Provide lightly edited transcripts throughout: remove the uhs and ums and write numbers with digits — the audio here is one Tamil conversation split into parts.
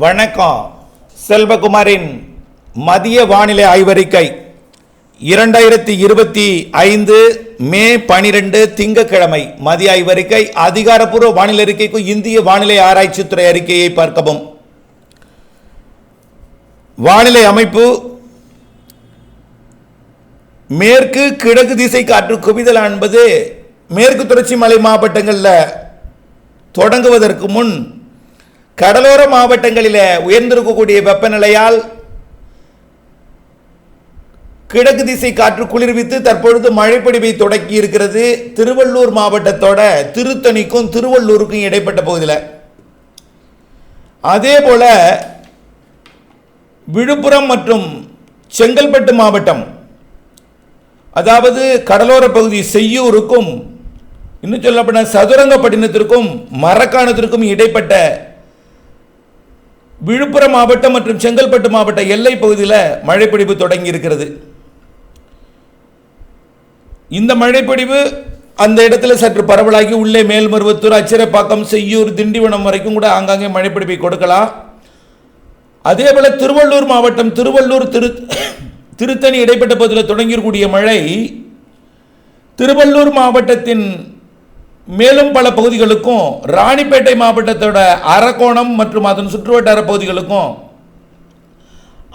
வணக்கம். செல்வகுமாரின் மதிய வானிலை ஆய்வறிக்கை 2025 மே 12 திங்கட்கிழமை மதிய ஆய்வறிக்கை. அதிகாரப்பூர்வ வானிலை அறிக்கைக்கு இந்திய வானிலை ஆராய்ச்சித்துறை அறிக்கையை பார்க்கவும். வானிலை அமைப்பு: மேற்கு கிழக்கு திசை காற்று குவிதல் என்பது மேற்கு தொடர்ச்சி மலை மாவட்டங்களில் தொடங்குவதற்கு முன் கடலோர மாவட்டங்களில் உயர்ந்திருக்கக்கூடிய வெப்பநிலையால் கிழக்கு திசை காற்று குளிர்வித்து தற்பொழுது மழைப்பொழிவை தொடங்கி இருக்கிறது. திருவள்ளூர் மாவட்டத்தோட திருத்தணிக்கும் திருவள்ளூருக்கும் இடைப்பட்ட பகுதியில். அதே போல விழுப்புரம் மற்றும் செங்கல்பட்டு மாவட்டம், அதாவது கடலோர பகுதி செய்யூருக்கும் இன்னும் சொல்லப்பட்ட சதுரங்கப்பட்டினத்திற்கும் மரக்காணத்திற்கும் இடைப்பட்ட விழுப்புரம் மாவட்டம் மற்றும் செங்கல்பட்டு மாவட்ட எல்லை பகுதியில் மழைப்பொழிவு தொடங்கி இருக்கிறது. இந்த மழைப்பொழிவு அந்த இடத்துல சற்று பரவலாகி உள்ளே மேல்மருவத்தூர், அச்சிரப்பாக்கம், செய்யூர், திண்டிவனம் வரைக்கும் கூட ஆங்காங்கே மழைப்பொழிவை கொடுக்கலாம். அதே போல திருவள்ளூர் மாவட்டம் திருவள்ளூர் திருத்தணி இடைப்பட்ட பகுதியில் தொடங்கியிருக்கூடிய மழை திருவள்ளூர் மாவட்டத்தின் மேலும் பல பகுதிகளுக்கும், ராணிப்பேட்டை மாவட்டத்தோட அரக்கோணம் மற்றும் அதன் சுற்றுவட்டார பகுதிகளுக்கும்,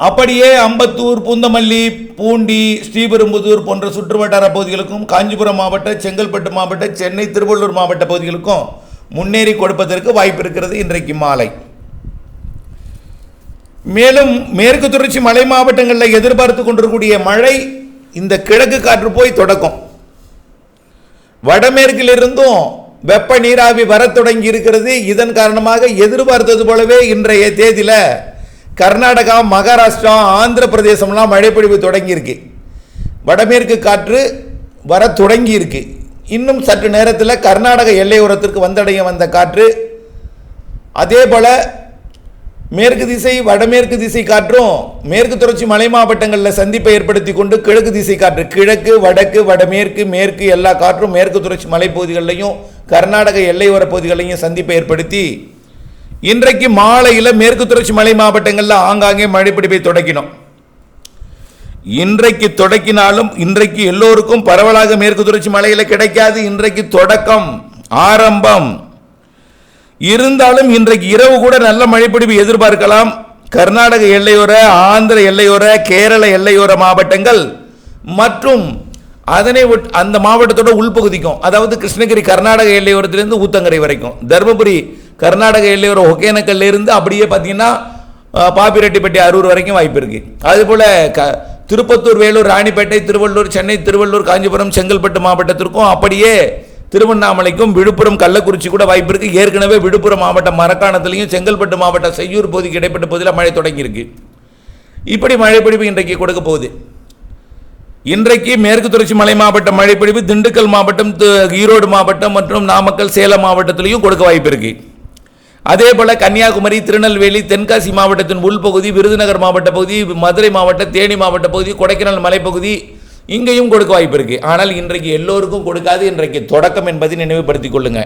அப்படியே அம்பத்தூர், பூந்தமல்லி, பூண்டி, ஸ்ரீபெரும்புதூர் போன்ற சுற்றுவட்டார பகுதிகளுக்கும், காஞ்சிபுரம் மாவட்ட, செங்கல்பட்டு மாவட்ட, சென்னை, திருவள்ளூர் மாவட்ட பகுதிகளுக்கும் முன்னேறி கொடுப்பதற்கு வாய்ப்பு இருக்கிறது இன்றைக்கு மாலை. மேலும் மேற்கு தொடர்ச்சி மலை மாவட்டங்களில் எதிர்பார்த்து கொண்டிருக்கக்கூடிய மழை இந்த கிழக்கு காற்று போய் தொடக்கும். வடமேற்கிலிருந்தும் வெப்ப நீராவி வர தொடங்கி இருக்கிறது. இதன் காரணமாக எதிர்பார்த்தது போலவே இன்றைய தேதியில் கர்நாடகா, மகாராஷ்டிரா, ஆந்திர பிரதேசம்லாம் மழைப்பொழிவு தொடங்கியிருக்கு. வடமேற்கு காற்று வர தொடங்கி இருக்கு. இன்னும் சற்று நேரத்தில் கர்நாடக எல்லையோரத்திற்கு வந்தடைய வந்த காற்று, அதே போல மேற்கு திசை வடமேற்கு திசை காற்றும் மேற்கு தொடர்ச்சி மலை மாவட்டங்களில் சந்திப்பை ஏற்படுத்தி கொண்டு கிழக்கு திசை காற்று, கிழக்கு, வடக்கு, வடமேற்கு, மேற்கு எல்லா காற்றும் மேற்கு தொடர்ச்சி மலைப்பகுதிகளிலையும் கர்நாடக எல்லையோர பகுதிகளையும் சந்திப்பை ஏற்படுத்தி இன்றைக்கு மாலையில் மேற்கு தொடர்ச்சி மலை மாவட்டங்களில் ஆங்காங்கே மழைப்பிடிப்பை தொடக்கினோம். இன்றைக்கு தொடக்கினாலும் இன்றைக்கு எல்லோருக்கும் பரவலாக மேற்கு தொடர்ச்சி மலையில் கிடைக்காது. இன்றைக்கு தொடக்கம், ஆரம்பம் இருந்தாலும் இன்றைக்கு இரவு கூட நல்ல மழைப்பொழிவு எதிர்பார்க்கலாம். கர்நாடக எல்லையோர, ஆந்திர எல்லையோர, கேரள எல்லையோர மாவட்டங்கள் மற்றும் அதனை அந்த மாவட்டத்தோட உள்பகுதிக்கும், அதாவது கிருஷ்ணகிரி கர்நாடக எல்லையோரத்திலிருந்து ஊத்தங்கரை வரைக்கும், தருமபுரி கர்நாடக எல்லையோர ஒகேனக்கல்ல இருந்து அப்படியே பார்த்தீங்கன்னா பாப்பிரெட்டிப்பட்டி, அரூர் வரைக்கும் வாய்ப்பு இருக்கு. அதுபோல திருப்பத்தூர், வேலூர், ராணிப்பேட்டை, திருவள்ளூர், சென்னை, திருவள்ளூர், காஞ்சிபுரம், செங்கல்பட்டு மாவட்டத்திற்கும், அப்படியே திருவண்ணாமலைக்கும், விழுப்புரம், கள்ளக்குறிச்சி கூட வாய்ப்பு இருக்கு. ஏற்கனவே விழுப்புரம் மாவட்டம் மரக்காணத்திலையும் செங்கல்பட்டு மாவட்டம் செய்யூர் பகுதிக்கு இடைப்பட்ட பகுதியில் மழை தொடங்கி இருக்கு. இப்படி மழைப்பொழிவு இன்றைக்கு கொடுக்க போகுது. இன்றைக்கு மேற்கு தொடர்ச்சி மலை மாவட்ட மழைப்பொழிவு திண்டுக்கல் மாவட்டம், ஈரோடு மாவட்டம் மற்றும் நாமக்கல், சேலம் மாவட்டத்திலையும் கொடுக்க வாய்ப்பு இருக்கு. அதே போல கன்னியாகுமரி, திருநெல்வேலி, தென்காசி மாவட்டத்தின் உள்பகுதி, விருதுநகர் மாவட்ட பகுதி, மதுரை மாவட்ட, தேனி மாவட்ட பகுதி, கொடைக்கானல் மலைப்பகுதி இங்கேயும் கொடுக்க வாய்ப்பு இருக்கு. ஆனால் இன்றைக்கு எல்லோருக்கும் கொடுக்காது. இன்றைக்கு தொடக்கம் என்பதை நினைவுபடுத்திக் கொள்ளுங்க.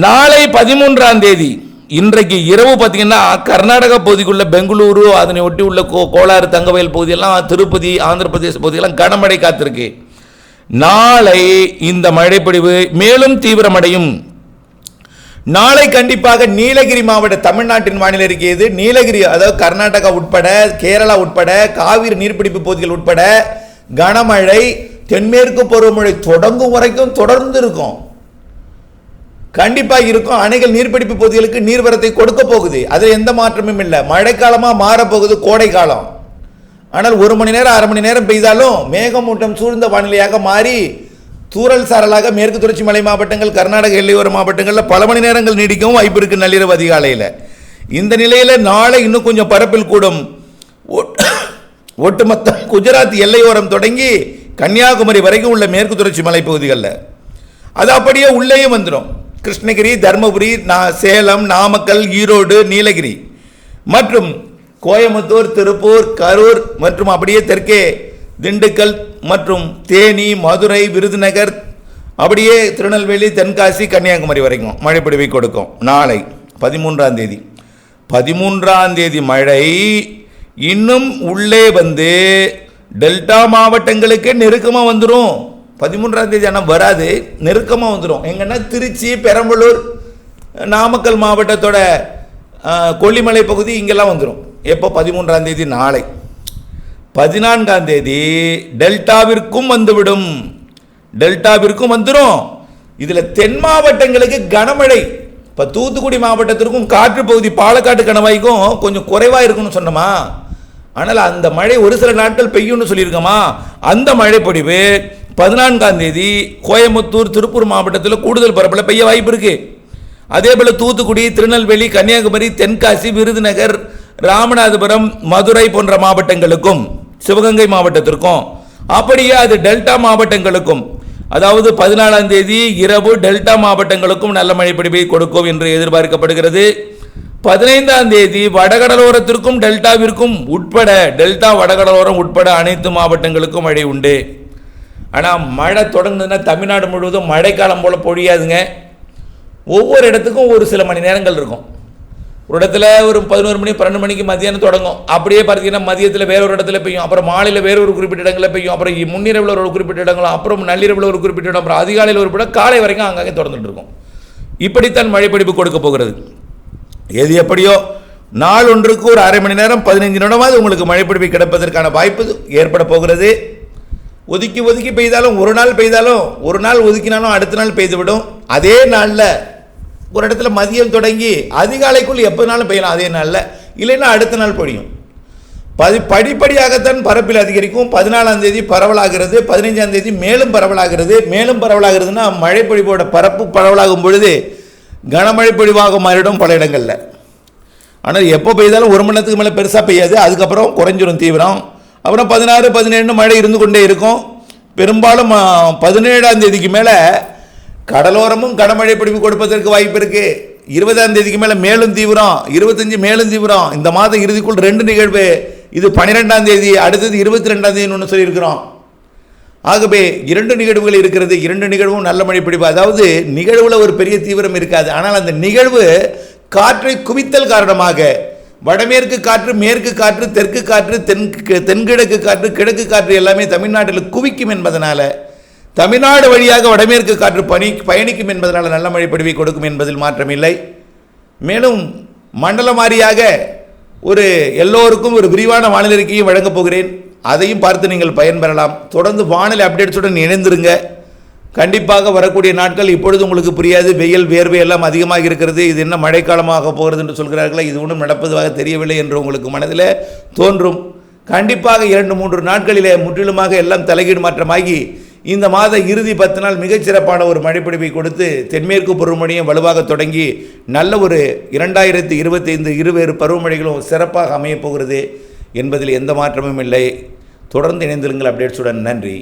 நாளை 13ஆம் தேதி இன்றைக்கு இரவு பார்த்தீங்கன்னா கர்நாடக பகுதிக்குள்ள பெங்களூரு, அதனை ஒட்டி உள்ள கோலாறு, தங்கவயல் பகுதியெல்லாம், திருப்பதி, ஆந்திர பிரதேச பகுதியெல்லாம் கனமழை காத்திருக்கு. நாளை இந்த மழைப்பொழிவு மேலும் தீவிரமடையும். நாளை கண்டிப்பாக நீலகிரி மாவட்ட, தமிழ்நாட்டின் வானிலை அறிக்கை இது. நீலகிரி, அதாவது கர்நாடகா உட்பட, கேரளா உட்பட, காவிரி நீர்பிடிப்பு பகுதிகள் உட்பட கனமழை, தென்மேற்கு பருவமழை தொடங்கும் வரைக்கும் தொடர்ந்து இருக்கும், கண்டிப்பாக இருக்கும். அணைகள் நீர்பிடிப்பு பகுதிகளுக்கு நீர்வரத்தை கொடுக்க போகுது. அதில் எந்த மாற்றமும் இல்லை. மழைக்காலமாக மாறப்போகுது கோடை காலம். ஆனால் 1 மணி நேரம், அரை மணி நேரம் பெய்தாலும் மேகமூட்டம் சூழ்ந்த வானிலையாக மாறி தூறல் சாரலாக மேற்கு தொடர்ச்சி மலை மாவட்டங்கள், கர்நாடக எல்லையோர மாவட்டங்களில் பல மணி நேரங்கள் நீடிக்கவும் வாய்ப்பு இருக்கு நள்ளிரவு அதிகாலையில். இந்த நிலையில் நாளை இன்னும் கொஞ்சம் பரப்பில் கூடும். ஒட்டுமொத்த குஜராத் எல்லையோரம் தொடங்கி கன்னியாகுமரி வரைக்கும் உள்ள மேற்கு தொடர்ச்சி மலைப்பகுதிகளில் அது அப்படியே உள்ளேயும் வந்துடும். கிருஷ்ணகிரி, தர்மபுரி, சேலம், நாமக்கல், ஈரோடு, நீலகிரி மற்றும் கோயம்புத்தூர், திருப்பூர், கரூர் மற்றும் அப்படியே தெற்கே திண்டுக்கல் மற்றும் தேனி, மதுரை, விருதுநகர், அப்படியே திருநெல்வேலி, தென்காசி, கன்னியாகுமரி வரைக்கும் மழைப்பொழிவை கொடுக்கும். நாளை 13ஆம் தேதி 13ஆம் தேதி மழை இன்னும் உள்ளே வந்து டெல்டா மாவட்டங்களுக்கே நெருக்கமாக வந்துடும். 13ஆம் தேதி ஆனால் வராது, நெருக்கமாக வந்துடும். எங்கன்னா திருச்சி, பெரம்பலூர், நாமக்கல் மாவட்டத்தோட கொல்லிமலை பகுதி இங்கெல்லாம் வந்துடும். எப்போ? 13ஆம் தேதி நாளை. 14ஆம் தேதி டெல்டாவிற்கும் வந்துவிடும், டெல்டாவிற்கும் வந்துடும். இதில் தென் மாவட்டங்களுக்கு கனமழை. இப்போ தூத்துக்குடி மாவட்டத்திற்கும் காற்று பகுதி பாலக்காட்டு கணவாய்க்கும் கொஞ்சம் குறைவாக இருக்குன்னு சொன்னோமா, ஆனால் அந்த மழை ஒரு சில நாட்கள் பெய்யும்னு சொல்லியிருக்கோமா. அந்த மழை பொழிவு 14ஆம் தேதி கோயம்புத்தூர், திருப்பூர் மாவட்டத்தில் கூடுதல் பரப்பில் பெய்ய வாய்ப்பு இருக்குது. அதே போல் தூத்துக்குடி, திருநெல்வேலி, கன்னியாகுமரி, தென்காசி, விருதுநகர், ராமநாதபுரம், மதுரை போன்ற மாவட்டங்களுக்கும், சிவகங்கை மாவட்டத்திற்கும், அப்படியே அது டெல்டா மாவட்டங்களுக்கும், அதாவது 14ஆம் தேதி இரவு டெல்டா மாவட்டங்களுக்கும் நல்ல மழை பொழிவை கொடுக்கும் என்று எதிர்பார்க்கப்படுகிறது. 15ஆம் தேதி வடகடலோரத்திற்கும் டெல்டாவிற்கும் உட்பட, டெல்டா வடகடலோரம் உட்பட அனைத்து மாவட்டங்களுக்கும் மழை உண்டு. ஆனால் மழை தொடங்குதுன்னா தமிழ்நாடு முழுவதும் மழைக்காலம் போல் பொழியாதுங்க. ஒவ்வொரு இடத்துக்கும் ஒரு சில மணி நேரங்கள் இருக்கும். ஒரு இடத்துல ஒரு 11 மணி 12 மணிக்கு மதியானம் தொடங்கும். அப்படியே பார்த்தீங்கன்னா மதியத்தில் வேற ஒரு இடத்துல பெய்யும், அப்புறம் மாலையில் வேற ஒரு குறிப்பிட்ட இடங்களில் பெய்யும், அப்புறம் முன்னிரவில் ஒரு குறிப்பிட்ட இடங்களும், அப்புறம் நள்ளிரவில் ஒரு குறிப்பிட்ட இடம், அப்புறம் அதிகாலையில் ஒரு இடம், காலை வரைக்கும் அங்கங்கே தொடர்ந்துட்டு இருக்கும். இப்படித்தான் மழைப்பிடிப்பு கொடுக்க போகிறது. எது எப்படியோ நாள் ஒன்றுக்கு ஒரு அரை மணி நேரம் 15 நிமிடமாவது உங்களுக்கு மழைப்பிடிப்பு கிடைப்பதற்கான வாய்ப்பு ஏற்பட போகிறது. ஒதுக்கி ஒதுக்கி பெய்தாலும், ஒரு நாள் பெய்தாலும், ஒரு நாள் ஒதுக்கினாலும் அடுத்த நாள் பெய்துவிடும். அதே நாளில் ஒரு இடத்துல மதியம் தொடங்கி அதிகாலைக்குள் எப்போனாலும் பெய்யலாம் அதே நாளில், இல்லைன்னா அடுத்த நாள் பொழியும். படிப்படியாகத்தான் பரப்பில் அதிகரிக்கும். 14ஆம் தேதி பரவலாகிறது, 15ஆம் தேதி மேலும் பரவலாகிறது. மேலும் பரவலாகிறதுனா மழை பொழிவோட பரப்பு பரவலாகும் பொழுது கனமழை பொழிவாக மாறிடும் பல இடங்களில். ஆனால் எப்போ பெய்தாலும் ஒரு மணி நேரத்துக்கு மேலே பெருசாக பெய்யாது, அதுக்கப்புறம் குறைஞ்சிரும் தீவிரம். அப்புறம் 16, 17 மழை இருந்து கொண்டே இருக்கும். பெரும்பாலும் 17ஆம் தேதிக்கு மேலே கடலோரமும் கனமழை பொழிவு கொடுப்பதற்கு வாய்ப்பு இருக்குது. 20ஆம் தேதிக்கு மேலே மேலும் தீவிரம், 25 மேலும் தீவிரம். இந்த மாதம் இறுதிக்குள் 2 நிகழ்வு. இது 12ஆம் தேதி, அடுத்தது 22ஆம் தேதி ஒன்று சொல்லியிருக்கிறோம். ஆகவே 2 நிகழ்வுகள் இருக்கிறது. 2 நிகழ்வும் நல்ல மழை பொழிவு. அதாவது நிகழ்வில் ஒரு பெரிய தீவிரம் இருக்காது, ஆனால் அந்த நிகழ்வு காற்றை குவித்தல் காரணமாக வடமேற்கு காற்று, மேற்கு காற்று, தெற்கு காற்று, தென்கிழக்கு காற்று, கிழக்கு காற்று எல்லாமே தமிழ்நாட்டில் குவிக்கும் என்பதனால, தமிழ்நாடு வழியாக வடமேற்கு காற்று பயணிக்கும் என்பதனால் நல்ல மழை பொழிவை கொடுக்கும் என்பதில் மாற்றமில்லை. மேலும் மண்டலம் வாரியாக ஒரு எல்லோருக்கும் ஒரு விரிவான வானிலை அறிக்கையும் வழங்கப் போகிறேன். அதையும் பார்த்து நீங்கள் பயன்பெறலாம். தொடர்ந்து வானிலை அப்டேட்ஸுடன் இணைந்திருங்க. கண்டிப்பாக வரக்கூடிய நாட்கள் இப்பொழுது உங்களுக்கு புரியாது. வெயில், வேர்வை எல்லாம் அதிகமாக இருக்கிறது. இது என்ன மழைக்காலமாக போகிறது என்று சொல்கிறார்களே, இது ஒன்றும் நடப்பதாக தெரியவில்லை என்று உங்களுக்கு மனதில் தோன்றும். கண்டிப்பாக 2-3 நாட்களிலே முற்றிலுமாக எல்லாம் தலைகீடு மாற்றமாகி இந்த மாத இறுதி 10 நாள் மிகச்சிறப்பான ஒரு மழைப்பிடிப்பை கொடுத்து தென்மேற்கு பருவமழையும் வலுவாக தொடங்கி நல்ல ஒரு 2025 இருவேறு பருவமழைகளும் சிறப்பாக அமையப் போகிறது என்பதில் எந்த மாற்றமும் இல்லை. தொடர்ந்து இணைந்திருங்கள் அப்டேட்ஸுடன். நன்றி.